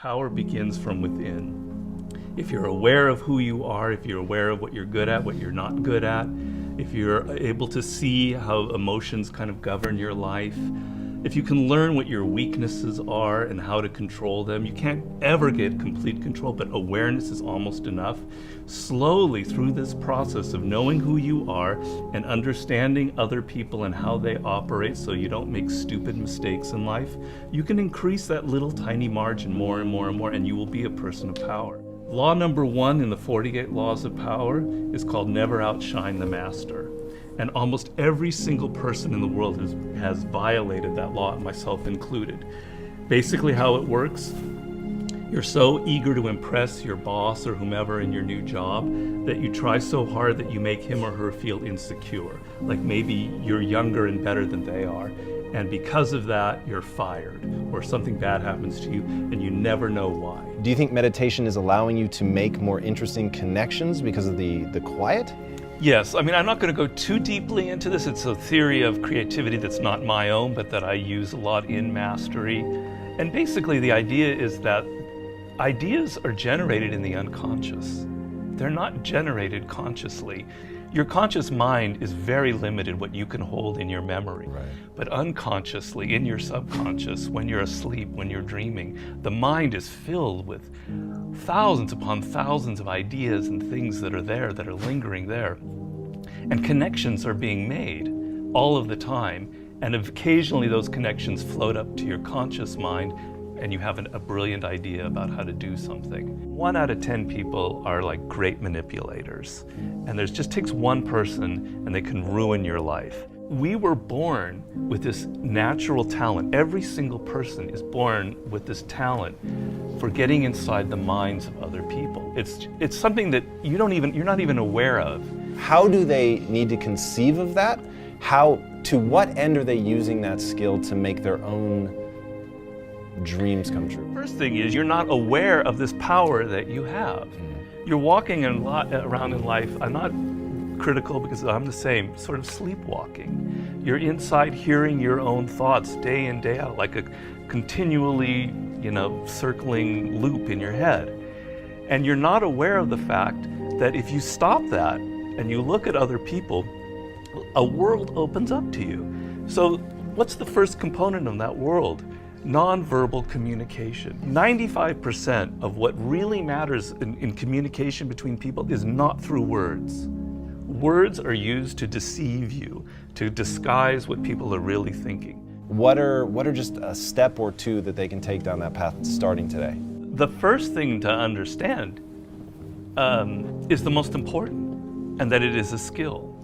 Power begins from within. If you're aware of who you are, if you're aware of what you're good at, what you're not good at, if you're able to see how emotions kind of govern your life, if you can learn what your weaknesses are and how to control them, you can't ever get complete control, but awareness is almost enough. Slowly through this process of knowing who you are and understanding other people and how they operate so you don't make stupid mistakes in life, you can increase that little tiny margin more and more and more, and you will be a person of power. Law number 1 in the 48 Laws of Power is called never outshine the master. And almost every single person in the world has violated that law, myself included. Basically how it works, you're so eager to impress your boss or whomever in your new job that you try so hard that you make him or her feel insecure. Like maybe you're younger and better than they are. And because of that, you're fired, or something bad happens to you, and you never know why. Do you think meditation is allowing you to make more interesting connections because of the quiet? Yes, I mean, I'm not going to go too deeply into this. It's a theory of creativity that's not my own, but that I use a lot in mastery. And basically the idea is that ideas are generated in the unconscious. They're not generated consciously. Your conscious mind is very limited what you can hold in your memory. Right. But unconsciously, in your subconscious, when you're asleep, when you're dreaming, the mind is filled with thousands upon thousands of ideas and things that are there, that are lingering there. And connections are being made all of the time. And occasionally those connections float up to your conscious mind and you have a brilliant idea about how to do something. 1 out of 10 people are like great manipulators. And there just takes one person and they can ruin your life. We were born with this natural talent. Every single person is born with this talent for getting inside the minds of other people. It's something that you're not even aware of. How do they need to conceive of that? To what end are they using that skill to make their own dreams come true? First thing is you're not aware of this power that you have. You're walking around in life, I'm not critical because I'm the same, sort of sleepwalking. You're inside hearing your own thoughts day in, day out, like a continually, circling loop in your head. And you're not aware of the fact that if you stop that and you look at other people, a world opens up to you. So what's the first component of that world? Nonverbal communication. 95% of what really matters in communication between people is not through words. Words are used to deceive you, to disguise what people are really thinking. What are just a step or two that they can take down that path starting today? The first thing to understand is the most important, and that it is a skill.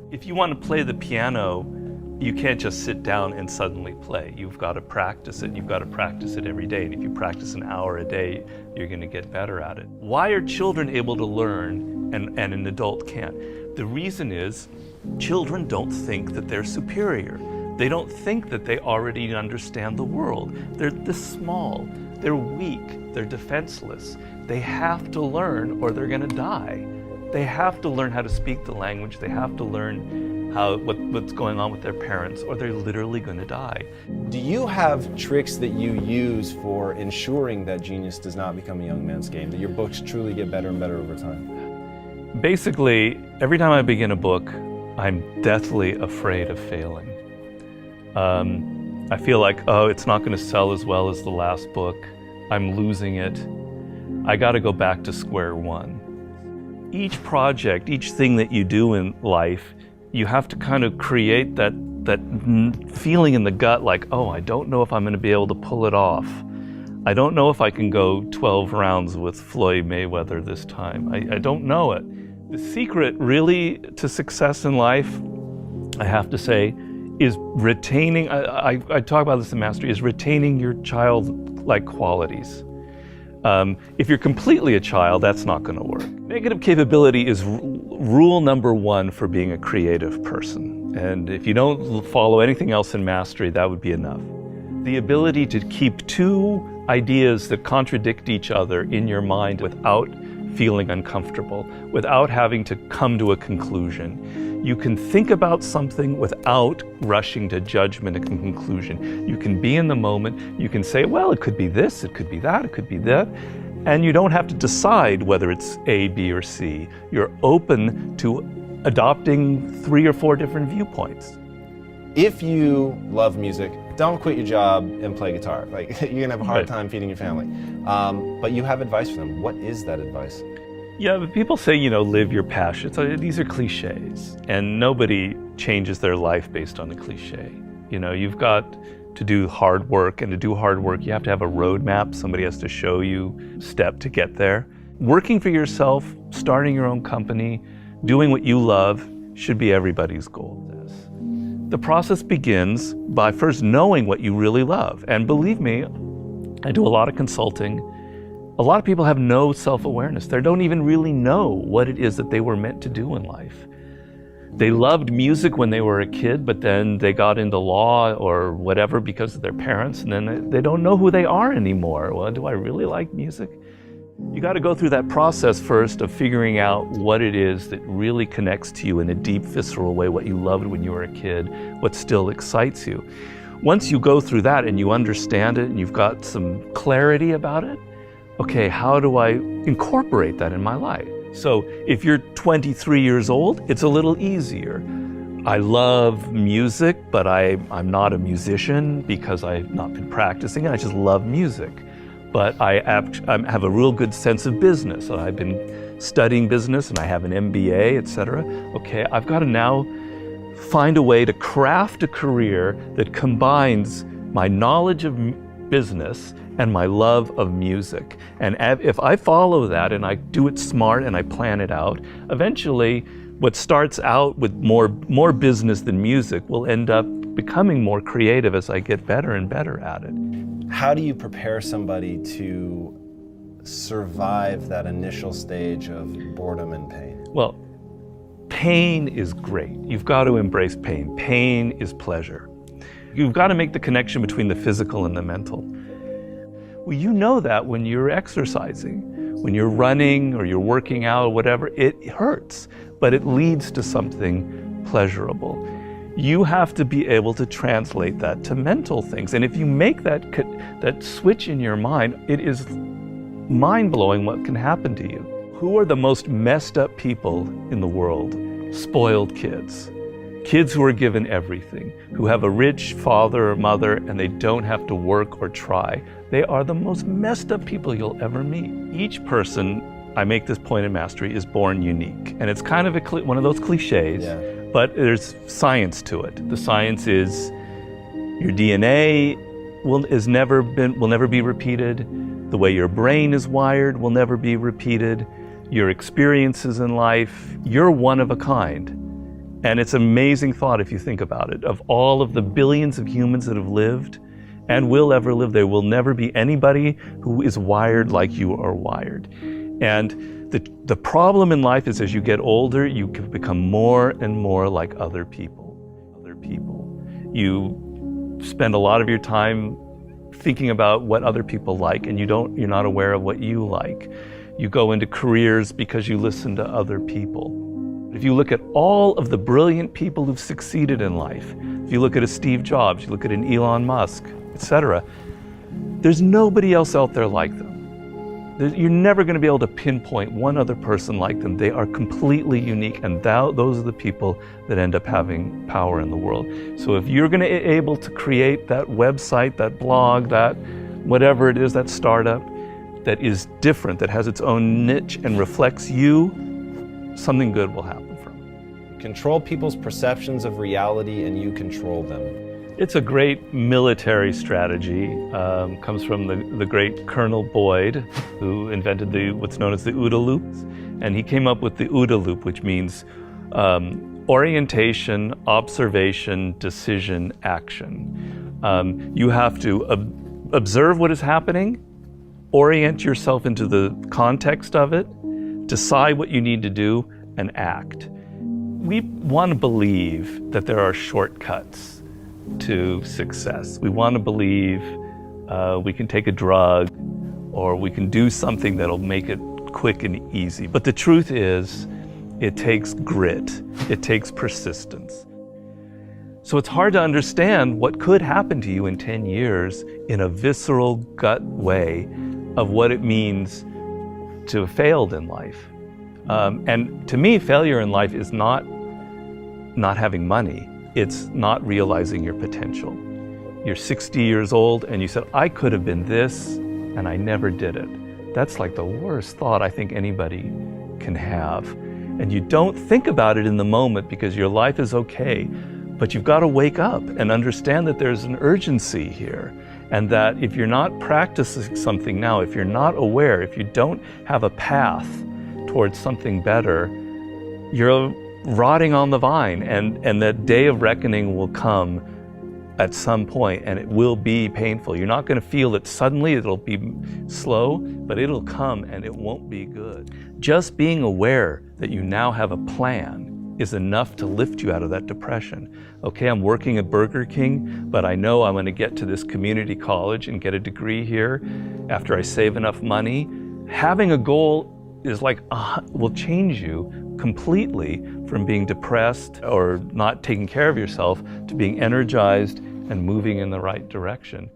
If you want to play the piano, you can't just sit down and suddenly play. You've got to practice it. You've got to practice it every day. And if you practice an hour a day, you're going to get better at it. Why are children able to learn and an adult can't? The reason is children don't think that they're superior. They don't think that they already understand the world. They're this small. They're weak. They're defenseless. They have to learn or they're going to die. They have to learn how to speak the language. They have to learn what's going on with their parents, or they're literally going to die. Do you have tricks that you use for ensuring that genius does not become a young man's game, that your books truly get better and better over time? Basically, every time I begin a book, I'm deathly afraid of failing. I feel like, it's not going to sell as well as the last book. I'm losing it. I got to go back to square one. Each project, each thing that you do in life, you have to kind of create that feeling in the gut like, I don't know if I'm going to be able to pull it off. I don't know if I can go 12 rounds with Floyd Mayweather this time. I don't know it. The secret really to success in life, I have to say, is retaining, I talk about this in Mastery, is retaining your childlike qualities. If you're completely a child, that's not going to work. Negative capability is rule number 1 for being a creative person. And if you don't follow anything else in Mastery, that would be enough. The ability to keep 2 ideas that contradict each other in your mind without feeling uncomfortable, without having to come to a conclusion. You can think about something without rushing to judgment and conclusion. You can be in the moment. You can say, well, it could be this, it could be that, it could be that. And you don't have to decide whether it's A, B, or C. You're open to adopting 3 or 4 different viewpoints. If you love music, don't quit your job and play guitar. Like, you're gonna have a hard time feeding your family. But you have advice for them. What is that advice? Yeah, but people say, live your passion. So these are cliches, and nobody changes their life based on a cliche. You've got to do hard work, and to do hard work, you have to have a roadmap. Somebody has to show you step to get there. Working for yourself, starting your own company, doing what you love should be everybody's goal. The process begins by first knowing what you really love. And believe me, I do a lot of consulting. A lot of people have no self-awareness. They don't even really know what it is that they were meant to do in life. They loved music when they were a kid, but then they got into law or whatever because of their parents, and then they don't know who they are anymore. Well, do I really like music? You got to go through that process first of figuring out what it is that really connects to you in a deep, visceral way, what you loved when you were a kid, what still excites you. Once you go through that and you understand it and you've got some clarity about it, okay, how do I incorporate that in my life? So if you're 23 years old, it's a little easier. I love music, but I'm not a musician because I've not been practicing. I just love music. But I have a real good sense of business. I've been studying business and I have an MBA, etc. Okay, I've got to now find a way to craft a career that combines my knowledge of business and my love of music. And if I follow that and I do it smart and I plan it out, eventually what starts out with more business than music will end up becoming more creative as I get better and better at it. How do you prepare somebody to survive that initial stage of boredom and pain? Well, pain is great. You've got to embrace pain. Pain is pleasure. You've got to make the connection between the physical and the mental. Well, you know that when you're exercising, when you're running or you're working out or whatever, it hurts, but it leads to something pleasurable. You have to be able to translate that to mental things. And if you make that switch in your mind, it is mind-blowing what can happen to you. Who are the most messed up people in the world? Spoiled kids. Kids who are given everything, who have a rich father or mother and they don't have to work or try. They are the most messed up people you'll ever meet. Each person, I make this point in Mastery, is born unique. And it's kind of one of those cliches. Yeah. But there's science to it. The science is your DNA will never be repeated. The way your brain is wired will never be repeated. Your experiences in life, you're one of a kind. And it's an amazing thought if you think about it. Of all of the billions of humans that have lived and will ever live, there will never be anybody who is wired like you are wired. And the problem in life is as you get older, you can become more and more like other people. You spend a lot of your time thinking about what other people like, and you're not aware of what you like. You go into careers because you listen to other people. If you look at all of the brilliant people who've succeeded in life, if you look at a Steve Jobs, you look at an Elon Musk, etc., there's nobody else out there like them. You're never going to be able to pinpoint one other person like them. They are completely unique, and those are the people that end up having power in the world. So if you're going to be able to create that website, that blog, that whatever it is, that startup that is different, that has its own niche and reflects you, something good will happen from it. Control people's perceptions of reality and you control them. It's a great military strategy. Comes from the great Colonel Boyd, who invented what's known as the OODA loop. And he came up with the OODA loop, which means orientation, observation, decision, action. You have to observe what is happening, orient yourself into the context of it, decide what you need to do, and act. We want to believe that there are shortcuts to success. We want to believe we can take a drug or we can do something that'll make it quick and easy. But the truth is, it takes grit. It takes persistence. So it's hard to understand what could happen to you in 10 years in a visceral gut way of what it means to have failed in life. And to me, failure in life is not having money. It's not realizing your potential. You're 60 years old and you said, I could have been this, and I never did it. That's like the worst thought I think anybody can have. And you don't think about it in the moment because your life is okay. But you've got to wake up and understand that there's an urgency here, and that if you're not practicing something now, if you're not aware, if you don't have a path towards something better, you're rotting on the vine, and that day of reckoning will come at some point, and it will be painful. You're not going to feel it suddenly, it'll be slow, but it'll come and it won't be good. Just being aware that you now have a plan is enough to lift you out of that depression. Okay, I'm working at Burger King, but I know I'm going to get to this community college and get a degree here after I save enough money. Having a goal is like, will change you completely from being depressed or not taking care of yourself to being energized and moving in the right direction.